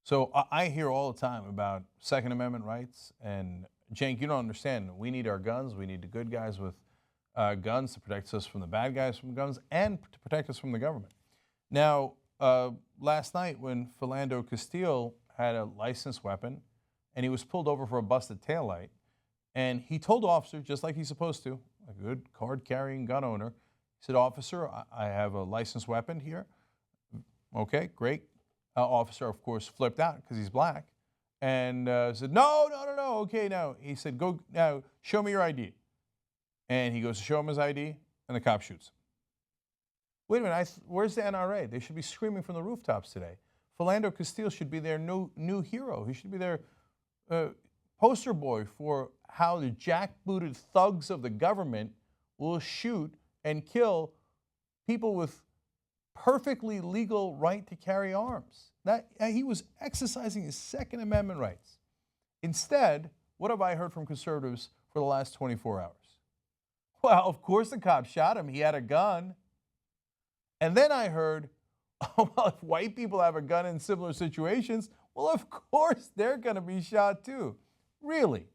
So I hear all the time about Second Amendment rights, and Cenk, you don't understand. We need our guns. We need the good guys with guns to protect us from the bad guys from guns and to protect us from the government. Now, last night when Philando Castile had a licensed weapon and he was pulled over for a busted taillight, and he told the officer, just like he's supposed to, a good card-carrying gun owner, he said, "Officer, I have a licensed weapon here." Okay, great. Officer, of course, flipped out because he's black and said, "No, no, no, no. Okay, now." He said, "Go now, show me your ID." And he goes to show him his ID, and the cop shoots him. Wait a minute, where's the NRA? They should be screaming from the rooftops today. Philando Castile should be their new hero. He should be their poster boy for how the jackbooted thugs of the government will shoot and kill people with perfectly legal right to carry arms. That he was exercising his Second Amendment rights. Instead, what have I heard from conservatives for the last 24 hours? Well, of course the cop shot him. He had a gun. And then I heard, oh, well, if white people have a gun in similar situations, well, of course they're going to be shot too. Really?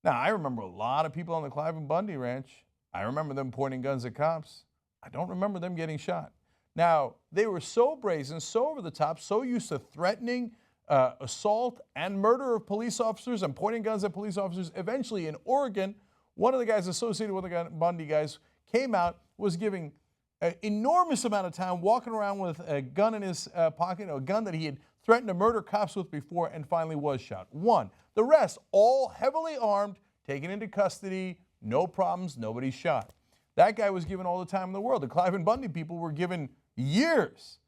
Now, I remember a lot of people on the Clive and Bundy ranch. I remember them pointing guns at cops. I don't remember them getting shot. Now, they were so brazen, so over the top, so used to threatening assault and murder of police officers and pointing guns at police officers. Eventually, in Oregon, one of the guys associated with the Bundy guys came out, was giving an enormous amount of time walking around with a gun in his pocket, a gun that he had threatened to murder cops with before, and finally was shot. One. The rest, all heavily armed, taken into custody, no problems, nobody shot. That guy was given all the time in the world. The Clive and Bundy people were given years.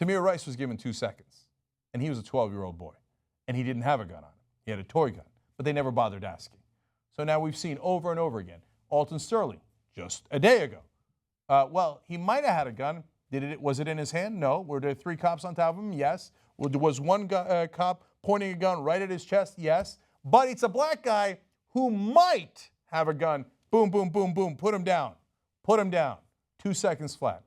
Tamir Rice was given 2 seconds, and he was a 12-year-old boy, and he didn't have a gun on him. He had a toy gun, but they never bothered asking. So now we've seen over and over again. Alton Sterling, just a day ago. Well, he might have had a gun. Was it in his hand? No. Were there 3 cops on top of him? Yes. Was one cop pointing a gun right at his chest? Yes. But it's a black guy who might have a gun. Boom, boom, boom, boom. Put him down. Put him down. 2 seconds flat.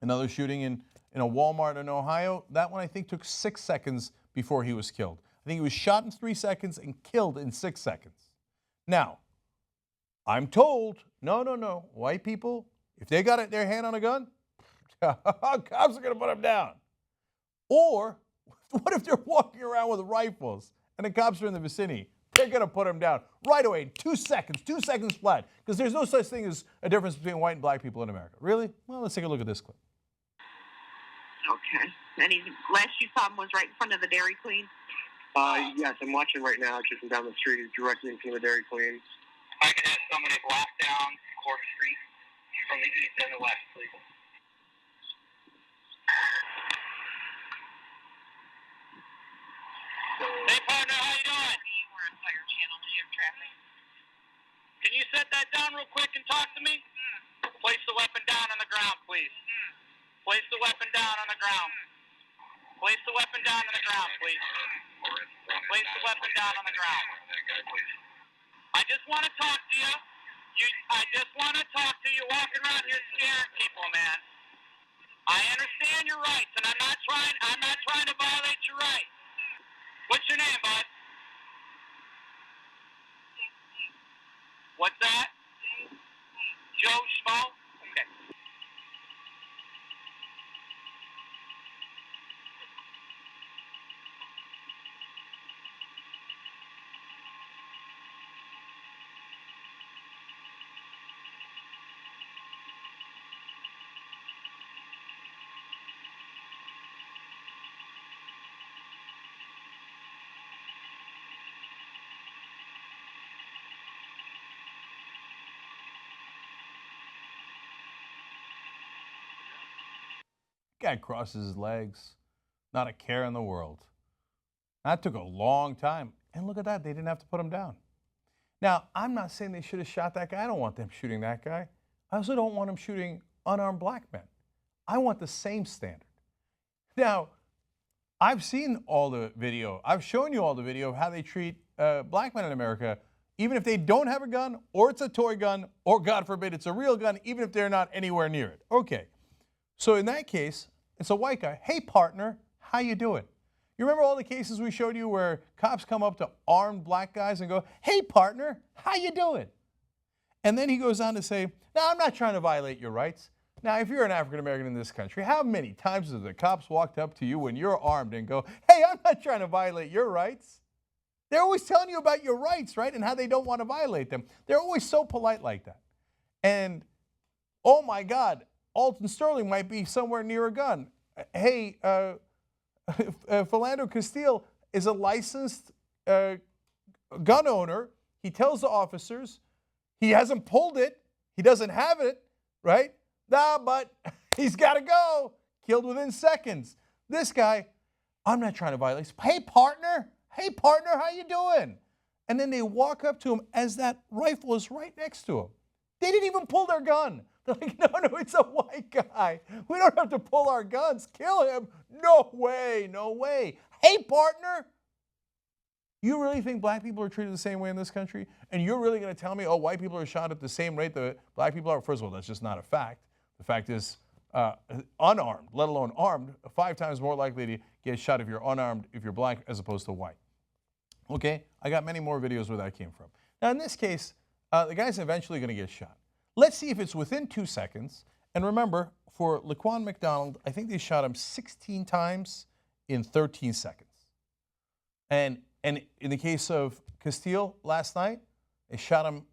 Another shooting in a Walmart in Ohio. That one, I think, took 6 seconds before he was killed. I think he was shot in 3 seconds and killed in 6 seconds. Now, I'm told, no, white people, if they got their hand on a gun, cops are going to put them down. Or what if they're walking around with rifles and the cops are in the vicinity? They're going to put them down right away, 2 seconds flat, because there's no such thing as a difference between white and black people in America. Really? Well, let's take a look at this clip. Okay. And last you saw him was right in front of the Dairy Queen? Yes, I'm watching right now, just down the street, directly in front of the Dairy Queen. I can have somebody block down Court Street from the east and the west, please. Hey, partner, how you doing? We're on Fire Channel. Do you have traffic? Can you set that down real quick and talk to me? Place the weapon down on the ground, please. Place the weapon down on the ground. Place the weapon down on the ground, please. Place the weapon down on the ground. I just want to talk to you. I just want to talk to you walking around here scaring people, man. I understand your rights, and I'm not trying to violate your rights. What's your name, bud? What's that? Joe Schmo? Okay. Guy crosses his legs, not a care in the world. That took a long time. And look at that, they didn't have to put him down. Now, I'm not saying they should have shot that guy. I don't want them shooting that guy. I also don't want them shooting unarmed black men. I want the same standard. Now, I've seen all the video. I've shown you all the video of how they treat black men in America, even if they don't have a gun, or it's a toy gun, or God forbid, it's a real gun, even if they're not anywhere near it. Okay. So in that case, it's a white guy. Hey, partner, how you doing? You remember all the cases we showed you where cops come up to armed black guys and go, "Hey, partner, how you doing?" And then he goes on to say, "Now, I'm not trying to violate your rights." Now, if you're an African American in this country, how many times have the cops walked up to you when you're armed and go, "Hey, I'm not trying to violate your rights"? They're always telling you about your rights, right? And how they don't want to violate them. They're always so polite like that. And, oh my God, Alton Sterling might be somewhere near a gun. Hey, Philando Castile is a licensed gun owner. He tells the officers he hasn't pulled it. He doesn't have it, right? Nah, but he's got to go. Killed within seconds. This guy, I'm not trying to violate. Hey, partner. Hey, partner, how you doing? And then they walk up to him as that rifle is right next to him. They didn't even pull their gun. They're like, no, it's a white guy. We don't have to pull our guns. Kill him. No way, no way. Hey, partner. You really think black people are treated the same way in this country? And you're really going to tell me, oh, white people are shot at the same rate that black people are? First of all, that's just not a fact. The fact is, unarmed, let alone armed, 5 times more likely to get shot if you're unarmed, if you're black, as opposed to white. Okay, I got many more videos where that came from. Now, in this case, the guy's eventually going to get shot. Let's see if it's within 2 seconds. And remember, for Laquan McDonald, I think they shot him 16 times in 13 seconds. And in the case of Castile last night, they shot him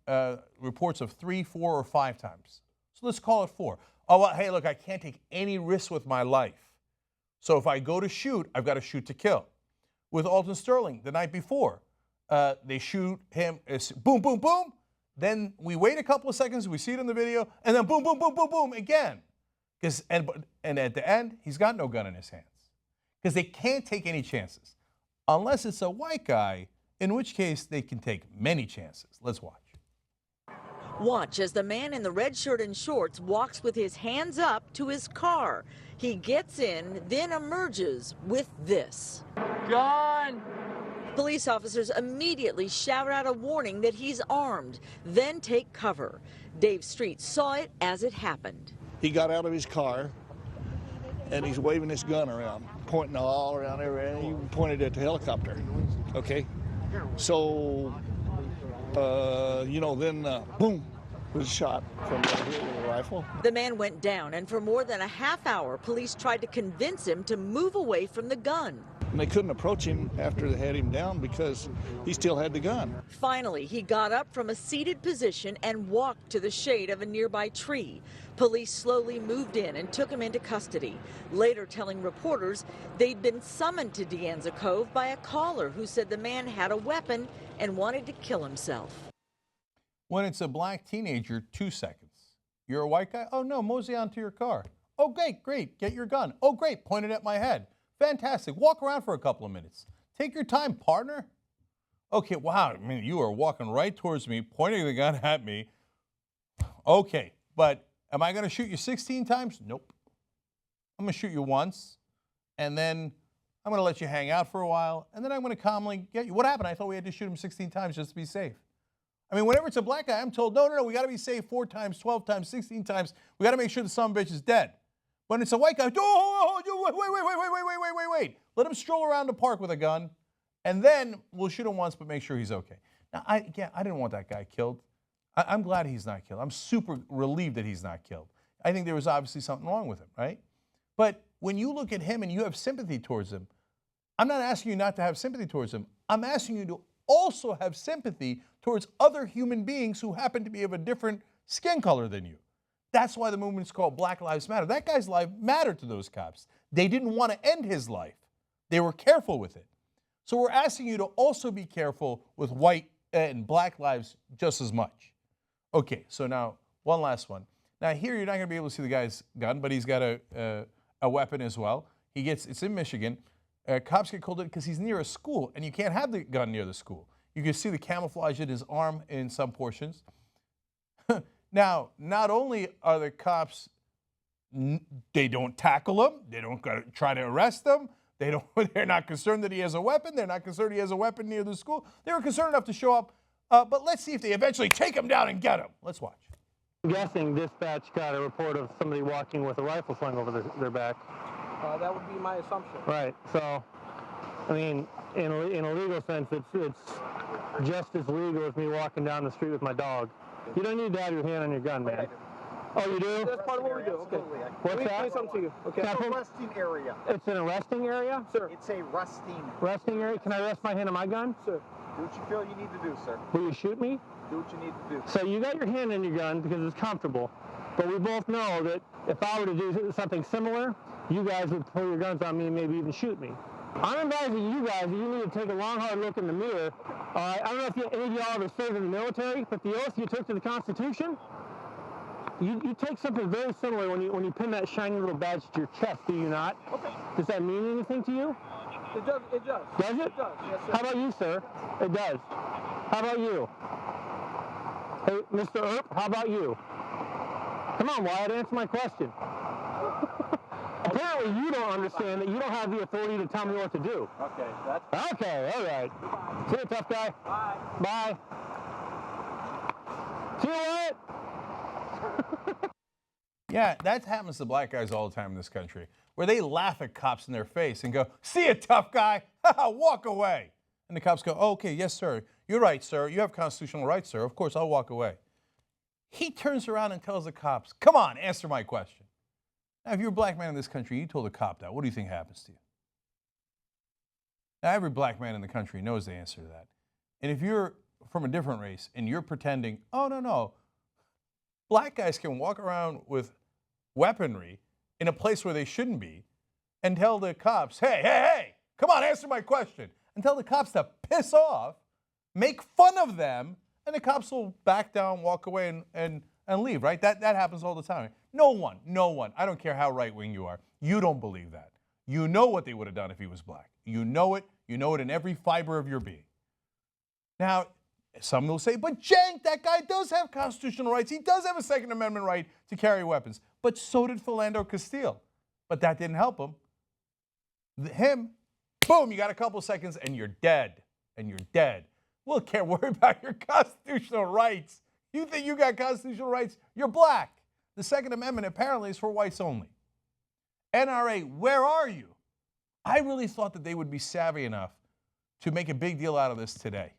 reports of 3, 4, or 5 times. So let's call it 4. Oh, well, hey, look, I can't take any risks with my life. So if I go to shoot, I've got to shoot to kill. With Alton Sterling the night before, they shoot him, boom, boom, boom. Then we wait a couple of seconds, we see it in the video, and then boom, boom, boom, boom, boom again. And at the end, he's got no gun in his hands. Because they can't take any chances. Unless it's a white guy, in which case they can take many chances. Let's watch. Watch as the man in the red shirt and shorts walks with his hands up to his car. He gets in, then emerges with this. Gun! Police officers immediately shout out a warning that he's armed, then take cover. Dave Street saw it as it happened. He got out of his car and he's waving his gun around, pointing all around everywhere. He pointed at the helicopter. Okay, so then boom, was shot from the rifle. The man went down, and for more than a half hour, police tried to convince him to move away from the gun. And they couldn't approach him after they had him down because he still had the gun. Finally, he got up from a seated position and walked to the shade of a nearby tree. Police slowly moved in and took him into custody, later telling reporters they'd been summoned to De Anza Cove by a caller who said the man had a weapon and wanted to kill himself. When it's a black teenager, 2 seconds. You're a white guy? Oh, no, mosey onto your car. Oh, great, get your gun. Oh, great, point it at my head. Fantastic, walk around for a couple of minutes. Take your time, partner. Okay, wow, I mean, you are walking right towards me, pointing the gun at me. Okay, but am I going to shoot you 16 times? Nope. I'm going to shoot you once, and then I'm going to let you hang out for a while, and then I'm going to calmly get you. What happened? I thought we had to shoot him 16 times just to be safe. I mean, whenever it's a black guy, I'm told, no, we got to be safe 4 times, 12 times, 16 times. We got to make sure the son of a bitch is dead. When it's a white guy, wait. Let him stroll around the park with a gun, and then we'll shoot him once, but make sure he's okay. Now, I didn't want that guy killed. I'm glad he's not killed. I'm super relieved that he's not killed. I think there was obviously something wrong with him, right? But when you look at him and you have sympathy towards him, I'm not asking you not to have sympathy towards him. I'm asking you to also have sympathy towards other human beings who happen to be of a different skin color than you. That's why the movement's called Black Lives Matter. That guy's life mattered to those cops. They didn't want to end his life. They were careful with it. So we're asking you to also be careful with white and black lives just as much. Okay, so now one last one. Now here you're not going to be able to see the guy's gun, but he's got a weapon as well. It's in Michigan. Cops get called in because he's near a school, and you can't have the gun near the school. You can see the camouflage in his arm in some portions. Now, not only are the cops, they don't tackle him, they don't try to arrest him, they're not concerned that he has a weapon, they're not concerned he has a weapon near the school. They were concerned enough to show up, but let's see if they eventually take him down and get him. Let's watch. I'm guessing dispatch got a report of somebody walking with a rifle slung over their back. That would be my assumption. Right, so I mean, in a legal sense, it's just as legal as me walking down the street with my dog. You don't need to have your hand on your gun, man. Oh, you do? That's part of what we do. Okay. What's Let me that? explain something to you. Okay. Can I It's a put- resting area. It's an arresting area? Sir. It's a resting. Resting area? Can I rest my hand on my gun? Sir. Do what you feel you need to do, sir. Will you shoot me? Do what you need to do. So you got your hand on your gun because it's comfortable, but we both know that if I were to do something similar, you guys would pull your guns on me and maybe even shoot me. I'm advising you guys that you need to take a long, hard look in the mirror. I don't know if any of y'all ever served in the military, but the oath you took to the Constitution, you take something very similar when you pin that shiny little badge to your chest, do you not? Okay. Does that mean anything to you? It does. It does. Does it? It does. Yes, sir. How about you, sir? It does. How about you? Hey, Mr. Earp, how about you? Come on, Wyatt, answer my question. Apparently you don't understand that you don't have the authority to tell me what to do. Okay, that's Okay, all right. See you, tough guy. bye. Bye. See you, Wyatt. Yeah, that happens to black guys all the time in this country, where they laugh at cops in their face and go, "See ya, tough guy, walk away." And the cops go, "Oh, okay, yes, sir. You're right, sir. You have constitutional rights, sir. Of course, I'll walk away." He turns around and tells the cops, "Come on, answer my question." Now, if you're a black man in this country, you told a cop that, what do you think happens to you? Now, every black man in the country knows the answer to that. And if you're from a different race and you're pretending, "Oh, no, black guys can walk around with weaponry in a place where they shouldn't be," and tell the cops, hey, come on, answer my question, and tell the cops to piss off, make fun of them, and the cops will back down, walk away, and leave, right? That happens all the time. No one, I don't care how right-wing you are, you don't believe that. You know what they would have done if he was black. You know it in every fiber of your being. Now, some will say, "But Cenk, that guy does have constitutional rights. He does have a Second Amendment right to carry weapons." But so did Philando Castile. But that didn't help him. Him, boom, you got a couple seconds and you're dead. Well, can't worry about your constitutional rights. You think you got constitutional rights? You're black. The Second Amendment apparently is for whites only. NRA, where are you? I really thought that they would be savvy enough to make a big deal out of this today.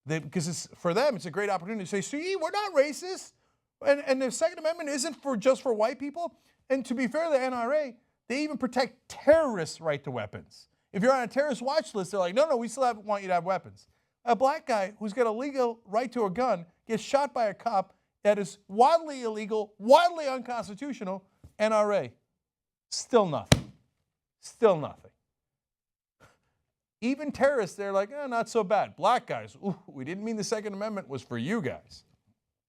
Because for them, it's a great opportunity to say, "See, we're not racist. And the Second Amendment isn't just for white people." And to be fair to the NRA, they even protect terrorists' right to weapons. If you're on a terrorist watch list, they're like, no, we still want you to have weapons. A black guy who's got a legal right to a gun gets shot by a cop that is wildly illegal, wildly unconstitutional. NRA, still nothing. Even terrorists, they're like, not so bad. Black guys, we didn't mean the Second Amendment was for you guys.